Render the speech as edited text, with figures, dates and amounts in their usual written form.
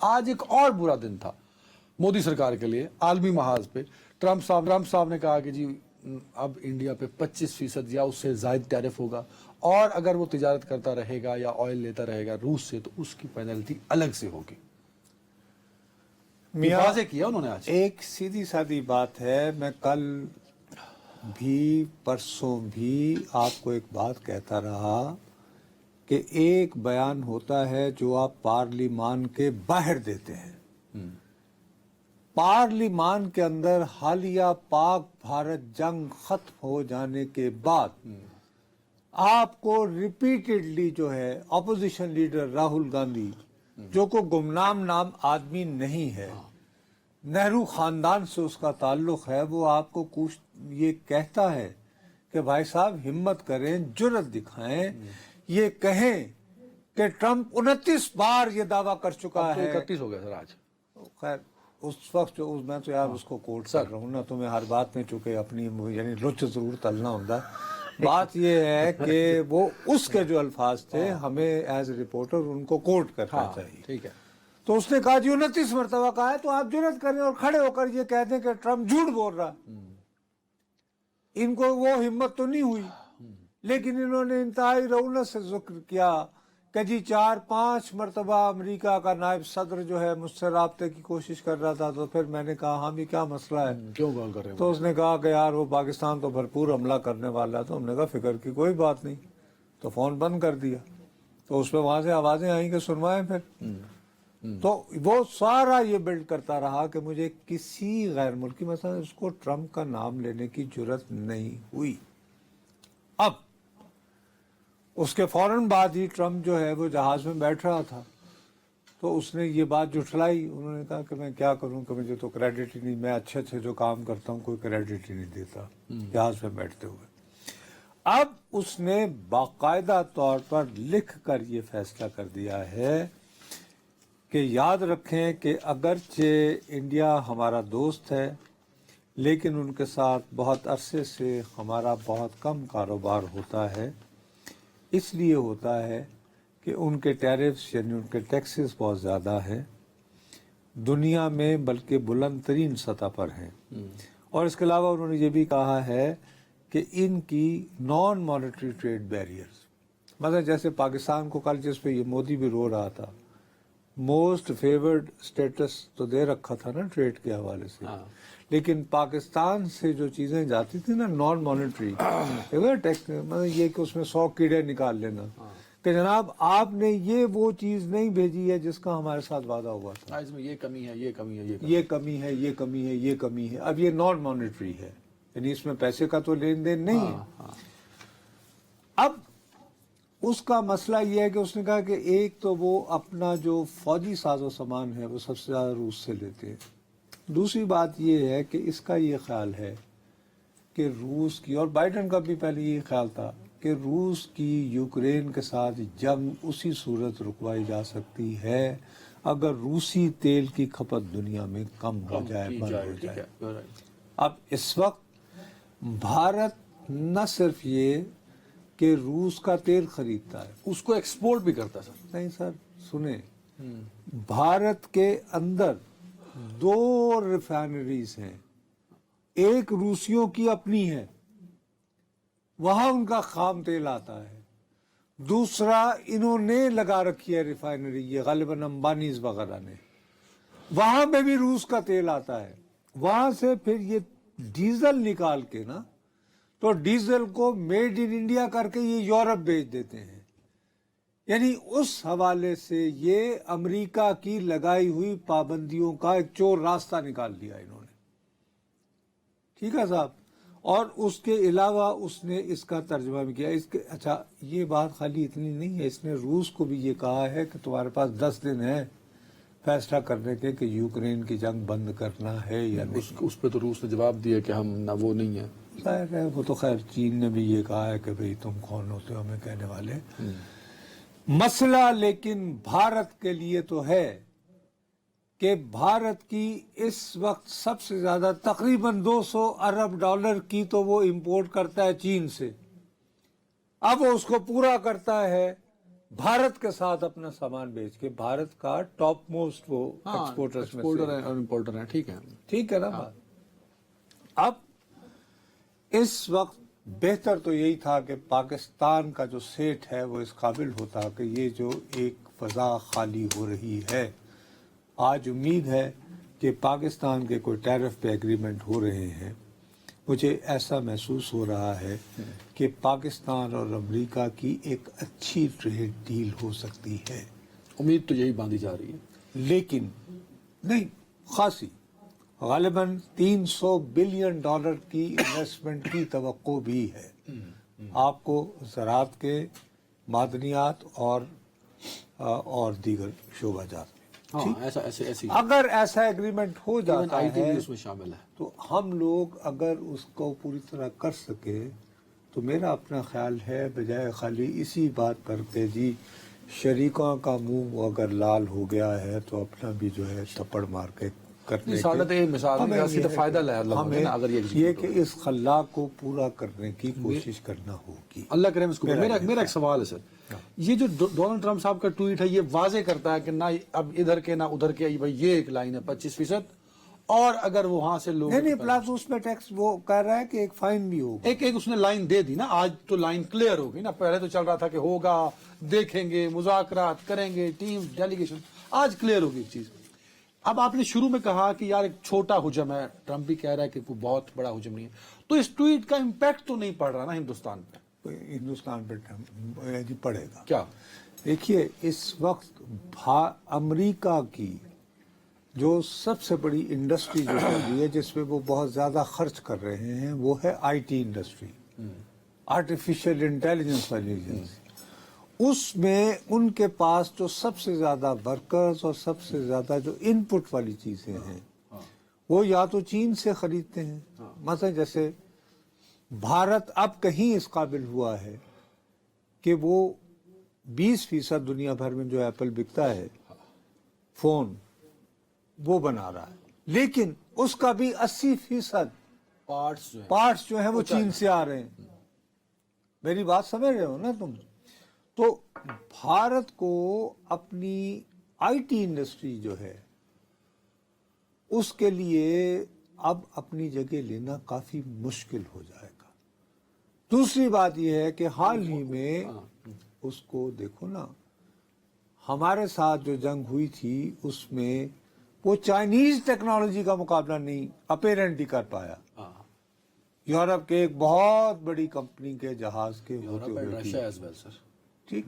आज एक और बुरा दिन था मोदी सरकार के लिए आलमी महाज पे। ट्रम्प साहब ने कहा कि जी अब इंडिया पे 25% या उससे ज्यादा टैरिफ होगा, और अगर वो तिजारत करता रहेगा या ऑयल लेता रहेगा रूस से तो उसकी पेनल्टी अलग से होगी। वाज़ेह किया उन्होंने आज। एक सीधी सादी बात है, मैं कल भी परसों भी आपको एक बात कहता रहा कि एक बयान होता है जो आप पार्लिमान के बाहर देते हैं, पार्लिमान के अंदर हालिया पाक भारत जंग खत्म हो जाने के बाद आपको रिपीटेडली जो है अपोजिशन लीडर राहुल गांधी, जो को गुमनाम नाम आदमी नहीं है, नेहरू खानदान से उसका ताल्लुक है, वो आपको कुछ ये कहता है कि भाई साहब हिम्मत करें, जुर्रत दिखाएं, ये कहें कि ट्रम्प 29 बार ये दावा कर चुका है। 31 हो गया सर आज। खैर उस वक्त जो मैं तो यार उसको कोट कर रहा हूँ ना, तो मैं हर बात में चूंकि अपनी यानी रुच जरूर तलना होता। बात ये है कि वो उसके जो अल्फाज थे हमें एज ए रिपोर्टर उनको कोट करना चाहिए। ठीक है। तो उसने कहा जी 29 मरतबा कहा है, तो आप जुर्रत करें और खड़े होकर ये कहते हैं कि ट्रम्प झूठ बोल रहा। इनको वो हिम्मत तो नहीं हुई, लेकिन इन्होंने इंतहाई रौनक से जिक्र किया कि जी 4-5 मरतबा अमेरिका का नायब सदर जो है मुझसे राब्ते की कोशिश कर रहा था। तो फिर मैंने कहा हाँ भी क्या मसला है, क्यों कॉल कर रहे हैं? तो उसने कहा कि यार वो पाकिस्तान तो भरपूर हमला करने वाला है। तो हमने कहा फिक्र की कोई बात नहीं, तो फोन बंद कर दिया। तो उस पर वहां से आवाजें आई कि सुनवाएं फिर। तो वो सारा ये बिल्ड करता रहा कि मुझे किसी गैर मुल्की मसला उसको ट्रम्प का नाम लेने की जरूरत नहीं हुई। अब उसके फौरन बाद ही ट्रम्प जो है वो जहाज में बैठ रहा था, तो उसने ये बात जुठलाई। उन्होंने कहा कि मैं क्या करूं कि मुझे तो क्रेडिट ही नहीं, मैं अच्छे अच्छे जो काम करता हूं कोई क्रेडिट ही नहीं देता जहाज में बैठते हुए। अब उसने बाकायदा तौर पर लिख कर ये फैसला कर दिया है कि याद रखें कि अगरचे इंडिया हमारा दोस्त है, लेकिन उनके साथ बहुत अरसे से हमारा बहुत कम कारोबार होता है। इसलिए होता है कि उनके टैरिफ्स यानी उनके टैक्सेस बहुत ज़्यादा हैं दुनिया में, बल्कि बुलंद तरीन सतह पर हैं। और इसके अलावा उन्होंने ये भी कहा है कि इनकी नॉन मॉनेटरी ट्रेड बैरियर्स, मतलब जैसे पाकिस्तान को कल जिस पे ये मोदी भी रो रहा था, मोस्ट फेवर्ड स्टेटस तो दे रखा था ना ट्रेड के हवाले से, लेकिन पाकिस्तान से जो चीज़ें जाती थी ना नॉन मॉनेटरी टैक्स, मतलब ये कि उसमें 100 कीड़े निकाल लेना कि जनाब आपने ये वो चीज़ नहीं भेजी है जिसका हमारे साथ वादा हुआ था, इसमें ये कमी है, ये कमी है, ये कमी है, ये कमी है, ये कमी है। अब ये नॉन मॉनेटरी है, यानी इसमें पैसे का तो लेन देन नहीं है। अब उसका मसला ये है कि उसने कहा कि एक तो वो अपना जो फौजी साजो सामान है वो सबसे ज़्यादा रूस से लेते हैं। दूसरी बात ये है कि इसका ये ख्याल है कि रूस की, और बाइडन का भी पहले ये ख्याल था कि रूस की यूक्रेन के साथ जंग उसी सूरत रुकवाई जा सकती है अगर रूसी तेल की खपत दुनिया में कम हो जाए, बंद हो जाए। अब इस वक्त भारत न सिर्फ ये कि रूस का तेल खरीदता है, उसको एक्सपोर्ट भी करता है सर। नहीं सर सुने, भारत के अंदर 2 रिफाइनरीज हैं, एक रूसियों की अपनी है, वहां उनका खाम तेल आता है, दूसरा इन्होंने लगा रखी है रिफाइनरी, ये गालिबन अंबानीज वगैरह ने, वहां पे भी रूस का तेल आता है। वहां से फिर ये डीजल निकाल के ना, तो डीजल को मेड इन इंडिया करके ये यूरोप भेज देते हैं। यानी उस हवाले से ये अमेरिका की लगाई हुई पाबंदियों का एक चोर रास्ता निकाल लिया इन्होंने, ठीक है साहब। और उसके अलावा उसने इसका तर्जुमा भी किया। इसके अच्छा ये बात खाली इतनी नहीं है, इसने रूस को भी ये कहा है कि तुम्हारे पास 10 दिन है फैसला करने के कि यूक्रेन की जंग बंद करना है या नहीं। उस पर तो रूस ने जवाब दिया कि हम ना वो नहीं है। खैर है वो तो, खैर चीन ने भी ये कहा है कि भाई तुम कौन होते हो हमें कहने वाले। मसला लेकिन भारत के लिए तो है कि भारत की इस वक्त सबसे ज्यादा तकरीबन 200 अरब डॉलर की तो वो इंपोर्ट करता है चीन से। अब वो उसको पूरा करता है भारत के साथ अपना सामान बेच के भारत का टॉप मोस्ट वो एक्सपोर्टर्स में एक्सपोर्टर से है और इम्पोर्टर है, ठीक है। ठीक है ना बात। अब इस वक्त बेहतर तो यही था कि पाकिस्तान का जो सेठ है वो इस काबिल होता कि ये जो एक फजा खाली हो रही है, आज उम्मीद है कि पाकिस्तान के कोई टैरिफ पे एग्रीमेंट हो रहे हैं। मुझे ऐसा महसूस हो रहा है कि पाकिस्तान और अमेरिका की एक अच्छी ट्रेड डील हो सकती है। उम्मीद तो यही बांधी जा रही है। लेकिन नहीं, खासी गालिबन $300 बिलियन की इन्वेस्टमेंट की तवक्को भी है। आपको ज़राअत के, मादनियात और दीगर शोबाजात में। हाँ, ऐसा ऐसे अगर ऐसा एग्रीमेंट हो जाता आईटी है भी उसमें शामिल है। तो हम लोग अगर उसको पूरी तरह कर सके तो मेरा अपना ख्याल है, बजाय खाली इसी बात पर कि जी शरीकों का मुंह अगर लाल हो गया है तो अपना भी जो है थप्पड़ मार के करने फायदा हमें अगर ये कि इस खल्ला को पूरा करने की कोशिश करना होगी। अल्लाह करे इसको। मेरा एक सवाल है सर, ये जो डोनाल्ड ट्रंप साहब का ट्वीट है ये वाजे करता है कि ना अब इधर के ना उधर के, भाई ये एक लाइन है 25%, और अगर वहां से लोग नहीं प्लस उसमें टैक्स वो कह रहा है कि एक फाइन भी होगा। एक उसने लाइन दे दी ना, आज तो लाइन क्लियर हो गई ना। पहले तो चल रहा था कि होगा, देखेंगे, मुज़ाकरात करेंगे, टीम डेलीगेशन, आज क्लियर होगी एक चीज। अब आपने शुरू में कहा कि यार एक छोटा हुजम है, ट्रंप भी कह रहा है कि वो बहुत बड़ा हुजम नहीं है, तो इस ट्वीट का इम्पैक्ट तो नहीं पड़ रहा ना हिंदुस्तान पे? हिंदुस्तान पे पड़ेगा। क्या देखिए, इस वक्त अमेरिका की जो सबसे बड़ी इंडस्ट्री जो चल रही है, जिसमें वो बहुत ज्यादा खर्च कर रहे हैं, वो है आईटी इंडस्ट्री, आर्टिफिशियल इंटेलिजेंस वाली एजेंसी। उसमें उनके पास जो सबसे ज्यादा वर्कर्स और सबसे ज्यादा जो इनपुट वाली चीजें हैं वो या तो चीन से खरीदते हैं। मतलब जैसे भारत अब कहीं इस काबिल हुआ है कि वो 20% दुनिया भर में जो एप्पल बिकता है फोन वो बना रहा है, लेकिन उसका भी 80% पार्ट्स जो है वो चीन से आ रहे हैं। मेरी बात समझ रहे हो ना तुम? तो भारत को अपनी आईटी इंडस्ट्री जो है उसके लिए अब अपनी जगह लेना काफी मुश्किल हो जाएगा। दूसरी बात यह है कि हाल ही में उसको देखो ना, हमारे साथ जो जंग हुई थी उसमें वो चाइनीज टेक्नोलॉजी का मुकाबला नहीं अपेरेंटली कर पाया। यूरोप के एक बहुत बड़ी कंपनी के जहाज के होते हुए, ठीक।